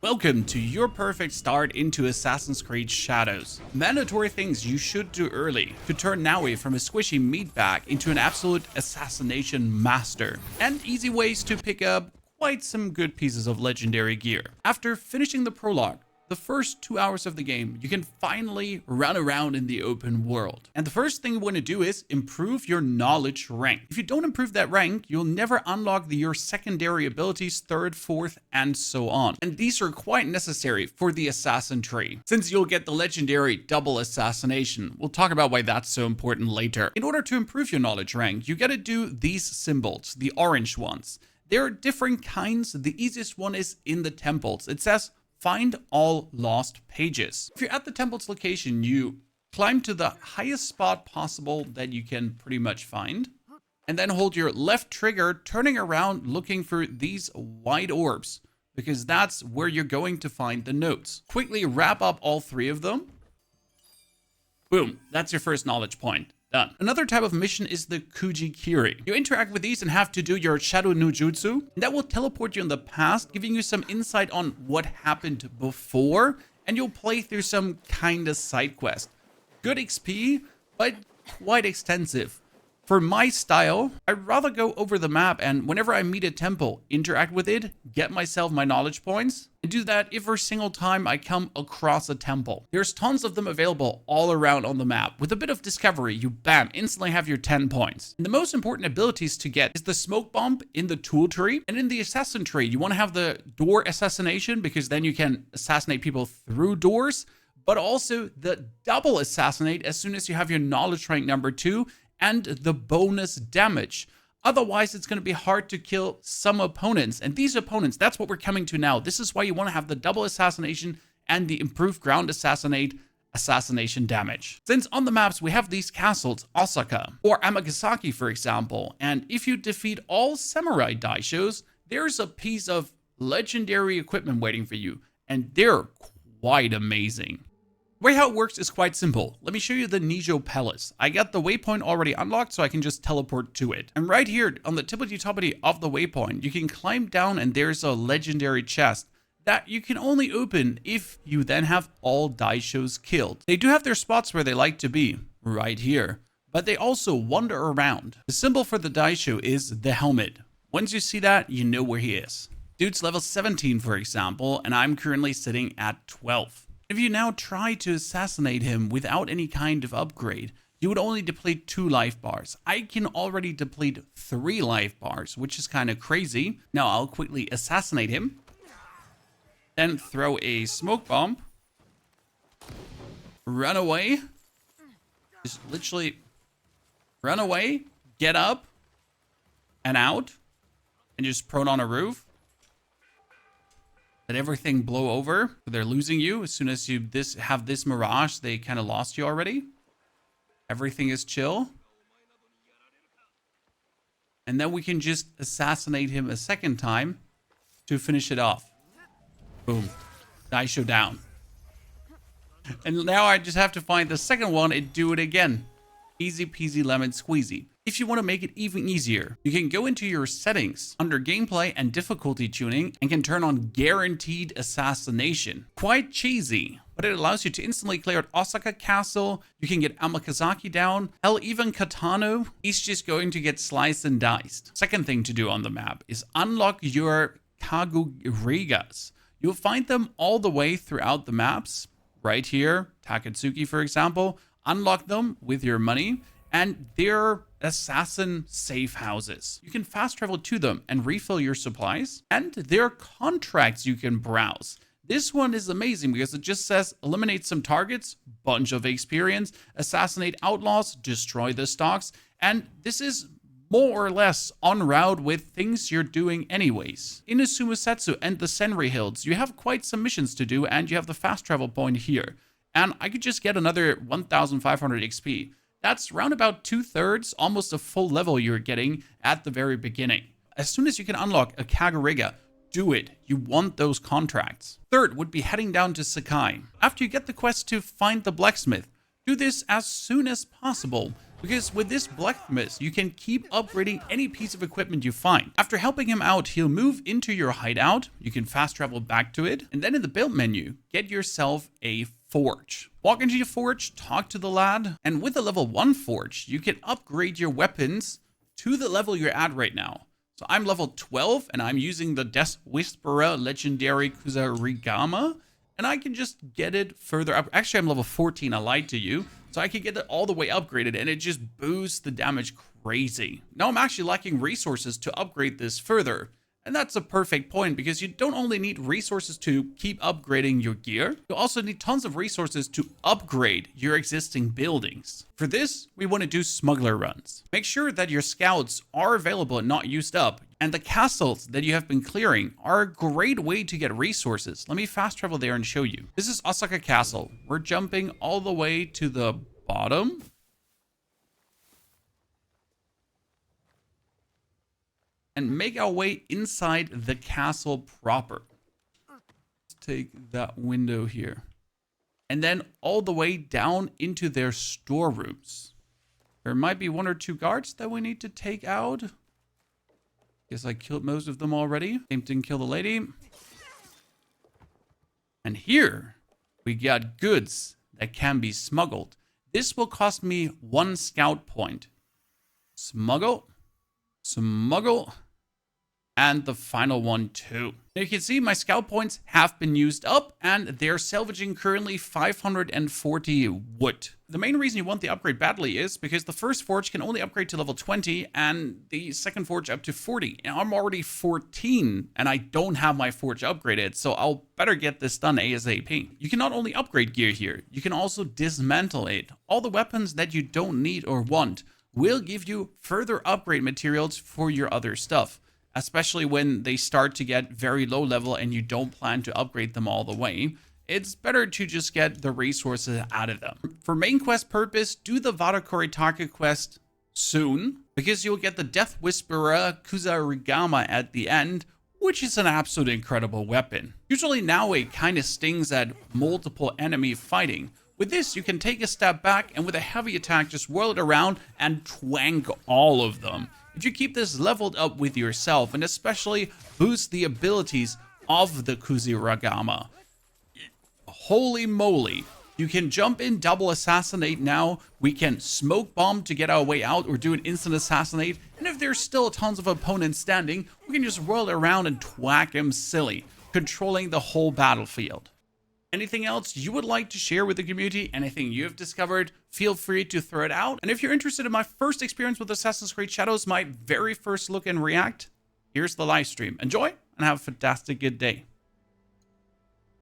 Welcome to your perfect start into Assassin's Creed Shadows. Mandatory things you should do early to turn Naoe from a squishy meatbag into an absolute assassination master, and easy ways to pick up quite some good pieces of legendary gear. After finishing the prologue, the first 2 hours of the game, you can finally run around in the open world. And the first thing you want to do is improve your knowledge rank. If you don't improve that rank, you'll never unlock your secondary abilities, third, fourth, and so on. And these are quite necessary for the assassin tree, since you'll get the legendary double assassination. We'll talk about why that's so important later. In order to improve your knowledge rank, you gotta do these symbols, the orange ones. There are different kinds. The easiest one is in the temples. It says, find all lost pages. If you're at the temple's location, you climb to the highest spot possible that you can pretty much find, and then hold your left trigger, turning around looking for these white orbs, because that's where you're going to find the notes. Quickly wrap up all 3 of them. Boom, that's your first knowledge point. Done. Another type of mission is the Kujikiri. You interact with these and have to do your Shadow no Jutsu. That will teleport you in the past, giving you some insight on what happened before, and you'll play through some kind of side quest. Good XP, but quite extensive. For my style, I'd rather go over the map and whenever I meet a temple, interact with it, get myself my knowledge points, and do that every single time I come across a temple. There's tons of them available all around on the map. With a bit of discovery, you bam, instantly have your 10 points. And the most important abilities to get is the smoke bomb in the tool tree, and in the assassin tree, you want to have the door assassination because then you can assassinate people through doors, but also the double assassinate as soon as you have your knowledge rank number 2, and the bonus damage. Otherwise, it's going to be hard to kill some opponents. And these opponents, that's what we're coming to now. This is why you want to have the double assassination and the improved ground assassination damage. Since on the maps, we have these castles, Osaka or Amagasaki, for example. And if you defeat all samurai daishos, there's a piece of legendary equipment waiting for you. And they're quite amazing. The way how it works is quite simple. Let me show you the Nijo Palace. I got the waypoint already unlocked, so I can just teleport to it. And right here on the tippity-toppity of the waypoint, you can climb down and there's a legendary chest that you can only open if you then have all daishos killed. They do have their spots where they like to be, right here, but they also wander around. The symbol for the daisho is the helmet. Once you see that, you know where he is. Dude's level 17, for example, and I'm currently sitting at 12. If you now try to assassinate him without any kind of upgrade, you would only deplete 2 life bars. I can already deplete 3 life bars, which is kind of crazy. Now I'll quickly assassinate him, then throw a smoke bomb, run away, just literally run away, get up and out, and just prone on a roof. Let everything blow over. They're losing you. As soon as you have this mirage, they kind of lost you already. Everything is chill. And then we can just assassinate him a second time to finish it off. Boom. Daisho down. And now I just have to find the second one and do it again. Easy peasy lemon squeezy. If you want to make it even easier, you can go into your settings under gameplay and difficulty tuning and can turn on guaranteed assassination. Quite cheesy, but it allows you to instantly clear out Osaka Castle. You can get Amagasaki down. Hell, even Katano, he's just going to get sliced and diced. Second thing to do on the map is unlock your Kakuregas. You'll find them all the way throughout the maps. Right here, Takatsuki, for example. Unlock them with your money, and they're assassin safe houses. You can fast travel to them and refill your supplies, and there are contracts you can browse. This one is amazing because it just says eliminate some targets, bunch of experience, assassinate outlaws, destroy the stocks, and this is more or less on route with things you're doing anyways. In Sumisetsu and the Senri Hills, you have quite some missions to do, and you have the fast travel point here. And I could just get another 1,500 XP. That's round about 2/3, almost a full level you're getting at the very beginning. As soon as you can unlock a Kakurega, do it. You want those contracts. Third would be heading down to Sakai. After you get the quest to find the blacksmith, do this as soon as possible. because with this blacksmith, you can keep upgrading any piece of equipment you find. After helping him out, he'll move into your hideout. You can fast travel back to it. And then in the build menu, get yourself a forge. Walk into your forge, talk to the lad. And with a level 1 forge, you can upgrade your weapons to the level you're at right now. So I'm level 12 and I'm using the Death Whisperer Legendary Kusarigama. And I can just get it further up. Actually, I'm level 14. I lied to you. So I can get it all the way upgraded and it just boosts the damage crazy. Now I'm actually lacking resources to upgrade this further. And that's a perfect point because you don't only need resources to keep upgrading your gear, you also need tons of resources to upgrade your existing buildings. For this, we want to do smuggler runs. Make sure that your scouts are available and not used up. And the castles that you have been clearing are a great way to get resources. Let me fast travel there and show you. This is Osaka Castle. We're jumping all the way to the bottom. And make our way inside the castle proper. Let's take that window here. And then all the way down into their storerooms. There might be 1 or 2 guards that we need to take out. Guess I killed most of them already. Same didn't kill the lady. And here we got goods that can be smuggled. This will cost me 1 scout point. Smuggle. Smuggle. And the final one too. Now you can see my scout points have been used up and they're salvaging currently 540 wood. The main reason you want the upgrade badly is because the first forge can only upgrade to level 20 and the second forge up to 40. And I'm already 14 and I don't have my forge upgraded, so I'll better get this done ASAP. You can not only upgrade gear here, you can also dismantle it. All the weapons that you don't need or want will give you further upgrade materials for your other stuff. Especially when they start to get very low level and you don't plan to upgrade them all the way. It's better to just get the resources out of them. For main quest purpose, do the Vada Koritaka quest soon, because you'll get the Death Whisperer Kusarigama at the end, which is an absolutely incredible weapon. Usually Naoe kind of stings at multiple enemy fighting. With this, you can take a step back and with a heavy attack, just whirl it around and twank all of them. If you keep this leveled up with yourself and especially boost the abilities of the Kusarigama, holy moly, you can jump in, double assassinate now, we can smoke bomb to get our way out or do an instant assassinate, and if there's still tons of opponents standing, we can just whirl it around and twack them silly, controlling the whole battlefield. Anything else you would like to share with the community? Anything you have discovered? Feel free to throw it out. And if you're interested in my first experience with Assassin's Creed Shadows, my very first look and react, here's the live stream. Enjoy and have a fantastic good day.